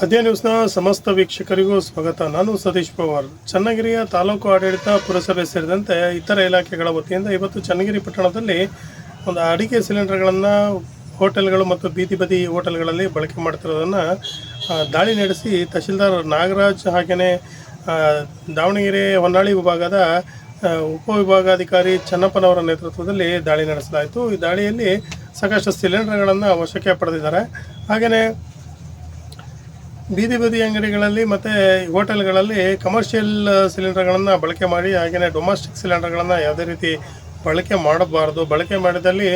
ಅದೇ ನ್ಯೂಸ್ನ ಸಮಸ್ತ ವೀಕ್ಷಕರಿಗೂ ಸ್ವಾಗತ. ನಾನು ಸತೀಶ್ ಪವಾರ್. ಚನ್ನಗಿರಿಯ ತಾಲೂಕು ಆಡಳಿತ, ಪುರಸಭೆ ಸೇರಿದಂತೆ ಇತರ ಇಲಾಖೆಗಳ ವತಿಯಿಂದ ಇವತ್ತು ಚನ್ನಗಿರಿ ಪಟ್ಟಣದಲ್ಲಿ ಒಂದು ಅಡಿಕೆ ಸಿಲಿಂಡರ್ಗಳನ್ನು ಹೋಟೆಲ್ಗಳು ಮತ್ತು ಬೀದಿ ಬದಿ ಹೋಟೆಲ್ಗಳಲ್ಲಿ ಬಳಕೆ ಮಾಡ್ತಿರೋದನ್ನು ದಾಳಿ ನಡೆಸಿ ತಹಶೀಲ್ದಾರ್ ನಾಗರಾಜ್ ಹಾಗೆಯೇ ದಾವಣಗೆರೆ ಹೊನ್ನಾಳಿ ವಿಭಾಗದ ಉಪವಿಭಾಗಾಧಿಕಾರಿ ಚನ್ನಪ್ಪನವರ ನೇತೃತ್ವದಲ್ಲಿ ದಾಳಿ ನಡೆಸಲಾಯಿತು. ಈ ದಾಳಿಯಲ್ಲಿ ಸಾಕಷ್ಟು ಸಿಲಿಂಡರ್ಗಳನ್ನು ವಶಕ್ಕೆ ಪಡೆದಿದ್ದಾರೆ. ಹಾಗೆಯೇ ಬೀದಿ ಬದಿ ಅಂಗಡಿಗಳಲ್ಲಿ ಮತ್ತು ಹೋಟೆಲ್ಗಳಲ್ಲಿ ಕಮರ್ಷಿಯಲ್ ಸಿಲಿಂಡರ್ಗಳನ್ನು ಬಳಕೆ ಮಾಡಿ ಹಾಗೆಯೇ ಡೊಮೆಸ್ಟಿಕ್ ಸಿಲಿಂಡರ್ಗಳನ್ನು ಯಾವುದೇ ರೀತಿ ಬಳಕೆ ಮಾಡಬಾರ್ದು. ಬಳಕೆ ಮಾಡಿದಲ್ಲಿ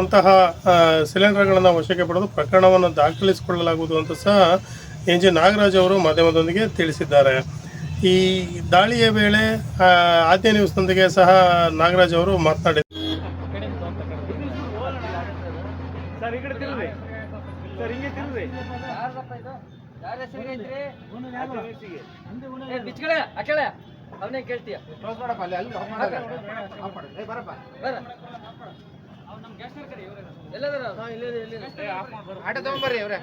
ಅಂತಹ ಸಿಲಿಂಡರ್ಗಳನ್ನು ವಶಕ್ಕೆ ಪಡೆದು ಪ್ರಕರಣವನ್ನು ದಾಖಲಿಸಿಕೊಳ್ಳಲಾಗುವುದು ಅಂತ ಸಹ ಎನ್ ಜಿ ನಾಗರಾಜ್ ಅವರು ಮಾಧ್ಯಮದೊಂದಿಗೆ ತಿಳಿಸಿದ್ದಾರೆ. ಈ ದಾಳಿಯ ವೇಳೆ ಆದ್ಯ ನ್ಯೂಸ್ನೊಂದಿಗೆ ಸಹ ನಾಗರಾಜ್ ಅವರು ಮಾತನಾಡಿದರು. ಅವನೇ ಕೇಳ್ತೀಯ ಆಟ ತಗೊಂಬರ್ರಿ ಅವ್ರೆ.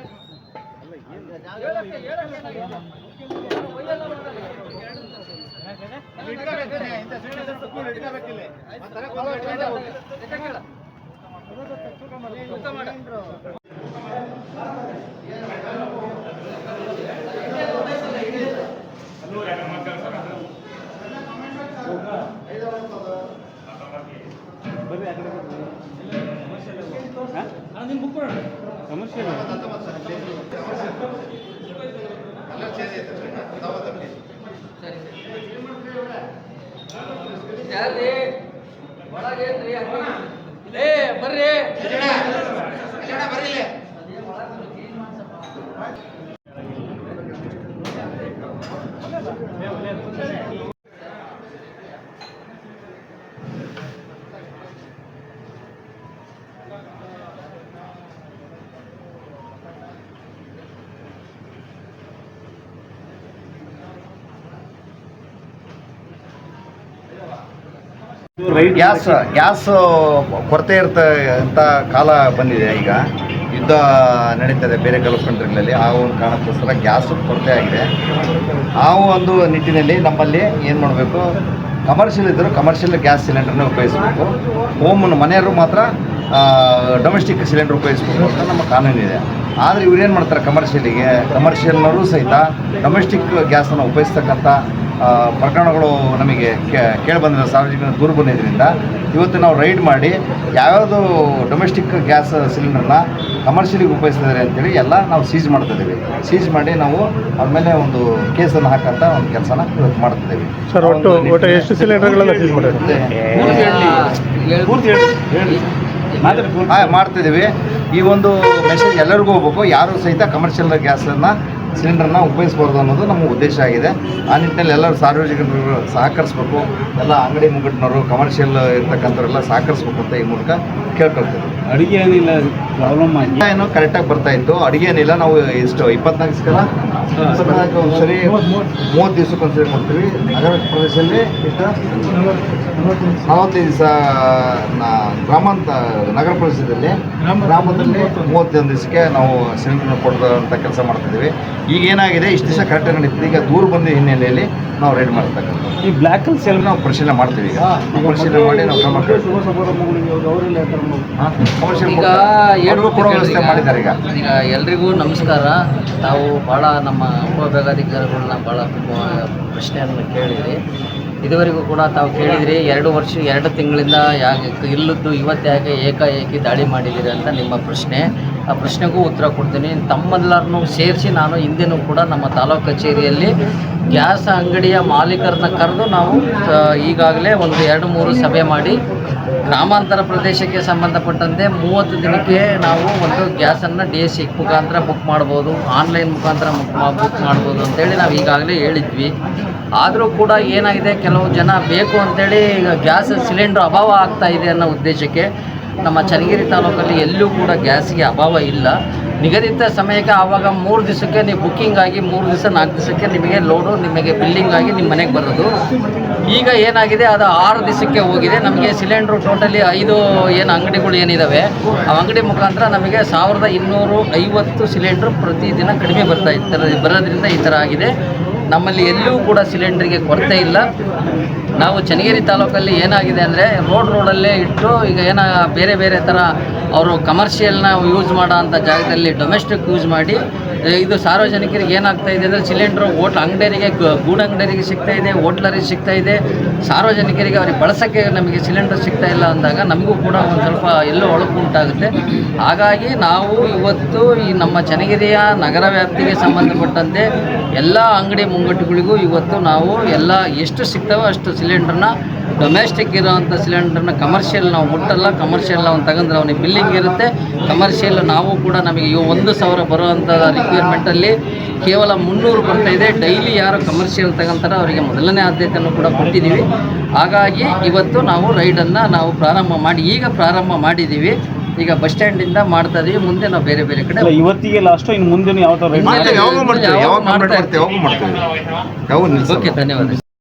ಬರ್ರಿ ಗ್ಯಾಸ್ ಕೊರತೆ ಅಂತ ಕಾಲ ಬಂದಿದೆ. ಈಗ ಯುದ್ಧ ನಡೀತದೆ ಬೇರೆ ಗಲ್ಫ್ ಕಂಟ್ರಿಗಳಲ್ಲಿ. ಆ ಒಂದು ಕಾರಣಕ್ಕೋಸ್ಕರ ಗ್ಯಾಸ್ ಕೊರತೆ ಆಗಿದೆ. ಆ ಒಂದು ನಿಟ್ಟಿನಲ್ಲಿ ನಮ್ಮಲ್ಲಿ ಏನು ಮಾಡಬೇಕು, ಕಮರ್ಷಿಯಲ್ ಇದ್ದರೂ ಕಮರ್ಷಿಯಲ್ ಗ್ಯಾಸ್ ಸಿಲಿಂಡರ್ನ ಉಪಯೋಗಿಸಬೇಕು. ಮನೆಯವರು ಮಾತ್ರ ಡೊಮೆಸ್ಟಿಕ್ ಸಿಲಿಂಡರ್ ಉಪಯೋಗಿಸಬೇಕು ಅಂತ ನಮ್ಮ ಕಾನೂನಿದೆ. ಆದರೆ ಇವ್ರೇನು ಮಾಡ್ತಾರೆ, ಕಮರ್ಷಿಯಲ್ನವರು ಸಹಿತ ಡೊಮೆಸ್ಟಿಕ್ ಗ್ಯಾಸನ್ನು ಉಪಯೋಗಿಸ್ತಕ್ಕಂಥ ಪ್ರಕರಣಗಳು ನಮಗೆ ಕೇಳಿಬಂದಿದೆ. ಸಾರ್ವಜನಿಕರ ದೂರು ಬಂದಿದ್ದರಿಂದ ಇವತ್ತು ನಾವು ರೈಡ್ ಮಾಡಿ ಯಾವ್ಯಾವುದು ಡೊಮೆಸ್ಟಿಕ್ ಗ್ಯಾಸ್ ಸಿಲಿಂಡರ್ನ ಕಮರ್ಷಿಯಲಿಗೆ ಉಪಯೋಗಿಸ್ತಿದ್ದಾರೆ ಅಂತೇಳಿ ಎಲ್ಲ ನಾವು ಸೀಜ್ ಮಾಡ್ತಿದ್ದೀವಿ. ಸೀಜ್ ಮಾಡಿ ನಾವು ಅದ್ಮೇಲೆ ಒಂದು ಕೇಸನ್ನು ಹಾಕಂತ ಒಂದು ಕೆಲಸನ ಇವತ್ತು ಮಾಡ್ತಿದ್ದೀವಿ. ಸರ್, ಒಟ್ಟು ಎಷ್ಟು ಸಿಲಿಂಡರ್ಗಳನ್ನು ಸೀಜ್ ಮಾಡ್ತಿದ್ದೀವಿ. ಈ ಒಂದು ಮೆಸೇಜ್ ಎಲ್ಲರಿಗೂ ಹೋಗ್ಬೇಕು, ಯಾರು ಸಹಿತ ಕಮರ್ಷಿಯಲ್ ಗ್ಯಾಸನ್ನು ಸಿಲಿಂಡರ್ನ ಉಪಯೋಗಿಸ್ಬಾರ್ದು ಅನ್ನೋದು ನಮ್ಮ ಉದ್ದೇಶ ಆಗಿದೆ. ಆ ನಿಟ್ಟಿನಲ್ಲಿ ಎಲ್ಲರೂ ಸಾರ್ವಜನಿಕರು ಸಹಕರಿಸಬೇಕು. ಎಲ್ಲ ಅಂಗಡಿ ಮುಂಗಟ್ಟಿನವರು, ಕಮರ್ಷಿಯಲ್ ಇರ್ತಕ್ಕಂಥವರೆಲ್ಲ ಸಹಕರಿಸ್ಬೇಕು ಅಂತ ಈ ಮೂಲಕ ಕೇಳ್ಕೊಳ್ತೀವಿ. ಅಡುಗೆ ಏನಿಲ್ಲ ಪ್ರಾಬ್ಲಮ್ ಆಗಿ ಏನು ಕರೆಕ್ಟಾಗಿ ಬರ್ತಾಯಿತ್ತು. ಅಡುಗೆ ಏನಿಲ್ಲ, ನಾವು ಎಷ್ಟು 24 ಒಂದ್ಸರಿ 30 ದಿವಸಕ್ಕೊಂದ್ಸರಿ ಕೊಡ್ತೀವಿ. ನಗರ ಪ್ರದೇಶದಲ್ಲಿ ಇಷ್ಟು 45 ದಿವಸ, ನಗರ ಪ್ರದೇಶದಲ್ಲಿ ಗ್ರಾಮದಲ್ಲಿ 31 ದಿವಸಕ್ಕೆ ನಾವು ಸಿಲಿಂಡರ್ನ ಕೊಡೋಂಥ ಕೆಲಸ ಮಾಡ್ತಿದ್ದೀವಿ. ಈಗ ಏನಾಗಿದೆ, ಇಷ್ಟು ದಿವಸ ಕರೆಕ್ಟಾಗಿ ನಡೀತಿದೆ. ಈಗ ದೂರ ಬಂದ ಹಿನ್ನೆಲೆಯಲ್ಲಿ ನಾವು ರೈಡ್ ಮಾಡ್ತಕ್ಕಂಥ ಈ ಬ್ಲ್ಯಾಕ್ ಸೇಲ್ ನಾವು ಪರಿಶೀಲನೆ ಮಾಡ್ತೀವಿ. ಈಗ ಪರಿಶೀಲನೆ ಮಾಡಿ ನಾವು ಕ್ರಮ ವ್ಯವಸ್ಥೆ ಮಾಡಿದ್ದಾರೆ. ಈಗ ಎಲ್ರಿಗೂ ನಮಸ್ಕಾರ. ತಾವು ಭಾಳ ನಮ್ಮ ಉಪವಿಭಾಗಾಧಿಕಾರಿಗಳನ್ನ ಭಾಳ ಪ್ರಶ್ನೆಯನ್ನು ಕೇಳಿದ್ರಿ. ಇದುವರೆಗೂ ಕೂಡ ತಾವು ಕೇಳಿದ್ರಿ 2 ತಿಂಗಳಿಂದ ಇಲ್ಲದ್ದು ಇವತ್ತು ಯಾಕೆ ಏಕಾಏಕಿ ದಾಳಿ ಮಾಡಿದ್ದೀರಿ ಅಂತ ನಿಮ್ಮ ಪ್ರಶ್ನೆ. ಆ ಪ್ರಶ್ನೆಗೂ ಉತ್ತರ ಕೊಡ್ತೀನಿ. ತಮ್ಮೆಲ್ಲರನ್ನೂ ಸೇರಿಸಿ ನಾನು ಹಿಂದೆನೂ ಕೂಡ ನಮ್ಮ ತಾಲೂಕು ಕಚೇರಿಯಲ್ಲಿ ಗ್ಯಾಸ್ ಅಂಗಡಿಯ ಮಾಲೀಕರನ್ನ ಕರೆದು ನಾವು ಈಗಾಗಲೇ ಒಂದು 2-3 ಸಭೆ ಮಾಡಿ ಗ್ರಾಮಾಂತರ ಪ್ರದೇಶಕ್ಕೆ ಸಂಬಂಧಪಟ್ಟಂತೆ 30 ದಿನಕ್ಕೆ ನಾವು ಒಂದು ಗ್ಯಾಸನ್ನು DSC ಮುಖಾಂತರ ಬುಕ್ ಮಾಡ್ಬೋದು, ಆನ್ಲೈನ್ ಮುಖಾಂತರ ಬುಕ್ ಮಾಡ್ಬೋದು ಅಂತೇಳಿ ನಾವು ಈಗಾಗಲೇ ಹೇಳಿದ್ವಿ. ಆದರೂ ಕೂಡ ಏನಾಗಿದೆ, ಕೆಲವು ಜನ ಬೇಕು ಅಂತೇಳಿ ಈಗ ಗ್ಯಾಸ್ ಸಿಲಿಂಡರ್ ಅಭಾವ ಆಗ್ತಾ ಇದೆ ಅನ್ನೋ ಉದ್ದೇಶಕ್ಕೆ ನಮ್ಮ ಚನ್ನಗಿರಿ ತಾಲೂಕಲ್ಲಿ ಎಲ್ಲೂ ಕೂಡ ಗ್ಯಾಸ್ಗೆ ಅಭಾವ ಇಲ್ಲ. ನಿಗದಿತ ಸಮಯಕ್ಕೆ ಆವಾಗ 3 ದಿವಸಕ್ಕೆ ನೀವು ಬುಕ್ಕಿಂಗ್ ಆಗಿ 3 ದಿವಸ 4 ದಿವಸಕ್ಕೆ ನಿಮಗೆ ಲೋಡು ನಿಮಗೆ ಬಿಲ್ಲಿಂಗ್ ಆಗಿ ನಿಮ್ಮ ಮನೆಗೆ ಬರೋದು. ಈಗ ಏನಾಗಿದೆ ಅದು 6 ದಿವಸಕ್ಕೆ ಹೋಗಿದೆ. ನಮಗೆ ಸಿಲಿಂಡ್ರು ಟೋಟಲಿ 5 ಏನು ಅಂಗಡಿಗಳು ಏನಿದ್ದಾವೆ ಆ ಅಂಗಡಿ ಮುಖಾಂತರ ನಮಗೆ 1250 ಸಿಲಿಂಡ್ರು ಪ್ರತಿದಿನ ಕಡಿಮೆ ಬರೋದ್ರಿಂದ ಈ ಥರ ಆಗಿದೆ. ನಮ್ಮಲ್ಲಿ ಎಲ್ಲೂ ಕೂಡ ಸಿಲಿಂಡ್ರಿಗೆ ಕೊರತೆ ಇಲ್ಲ. ನಾವು ಚನ್ನಗಿರಿ ತಾಲೂಕಲ್ಲಿ ಏನಾಗಿದೆ ಅಂದರೆ ರೋಡಲ್ಲೇ ಇಟ್ಟು ಈಗ ಬೇರೆ ಬೇರೆ ಥರ ಅವರು ಕಮರ್ಷಿಯಲ್ನ ಯೂಸ್ ಮಾಡೋ ಅಂಥ ಜಾಗದಲ್ಲಿ ಡೊಮೆಸ್ಟಿಕ್ ಯೂಸ್ ಮಾಡಿ ಇದು ಸಾರ್ವಜನಿಕರಿಗೆ ಏನಾಗ್ತಾ ಇದೆ ಅಂದರೆ ಸಿಲಿಂಡ್ರು ಅಂಗಡಿಯರಿಗೆ ಗೂಡಂಗಡಿಯರಿಗೆ ಸಿಗ್ತಾ ಇದೆ, ಹೋಟ್ಲರಿಗೆ ಸಿಗ್ತಾ ಇದೆ, ಸಾರ್ವಜನಿಕರಿಗೆ ಅವ್ರಿಗೆ ಬಳಸೋಕ್ಕೆ ನಮಗೆ ಸಿಲಿಂಡರ್ ಸಿಗ್ತಾ ಇಲ್ಲ ಅಂದಾಗ ನಮಗೂ ಕೂಡ ಒಂದು ಸ್ವಲ್ಪ ಎಲ್ಲೋ ಒಳಕು ಉಂಟಾಗುತ್ತೆ. ಹಾಗಾಗಿ ನಾವು ಇವತ್ತು ಈ ನಮ್ಮ ಚನ್ನಗಿರಿಯ ನಗರ ವ್ಯಾಪ್ತಿಗೆ ಸಂಬಂಧಪಟ್ಟಂತೆ ಎಲ್ಲ ಅಂಗಡಿ ಮುಂಗಟ್ಟುಗಳಿಗೂ ಇವತ್ತು ನಾವು ಎಲ್ಲ ಎಷ್ಟು ಸಿಗ್ತವೋ ಅಷ್ಟು ಸಿಲಿಂಡ್ರನ್ನ ಡೊಮೆಸ್ಟಿಕ್ ಇರೋವಂಥ ಸಿಲಿಂಡ್ರನ್ನ ಕಮರ್ಷಿಯಲ್ ನಾವು ಮುಟ್ಟಲ್ಲ. ಕಮರ್ಷಿಯಲ್ ನಾವು ತಗೊಂಡ್ರೆ ಅವನಿಗೆ ಬಿಲ್ಲಿಂಗ್ ಇರುತ್ತೆ. ಕಮರ್ಷಿಯಲ್ ನಾವು ಕೂಡ ನಮಗೆ 1,000 ಬರುವಂಥ ರಿಕ್ವೈರ್ಮೆಂಟಲ್ಲಿ ಕೇವಲ 300 ಬರ್ತಾಯಿದೆ. ಡೈಲಿ ಯಾರು ಕಮರ್ಷಿಯಲ್ ತಗೊಂತಾರೆ ಅವರಿಗೆ ಮೊದಲನೇ ಆದ್ಯತೆಯನ್ನು ಕೂಡ ಕೊಟ್ಟಿದ್ದೀವಿ. ಹಾಗಾಗಿ ಇವತ್ತು ನಾವು ರೈಡನ್ನು ನಾವು ಪ್ರಾರಂಭ ಮಾಡಿದ್ದೀವಿ. ಈಗ ಬಸ್ ಸ್ಟ್ಯಾಂಡಿಂದ ಮಾಡ್ತಾ ಇದೀವಿ. ಮುಂದೆ ನಾವು ಬೇರೆ ಬೇರೆ ಕಡೆ ಇವತ್ತಿಗೆ ಲಾಸ್ಟು, ಇನ್ನು ಮುಂದೆ ಯಾವ ಥರ ಯಾವಾಗ ಮಾಡ್ತೀವಿ ಓಕೆ, ಧನ್ಯವಾದ.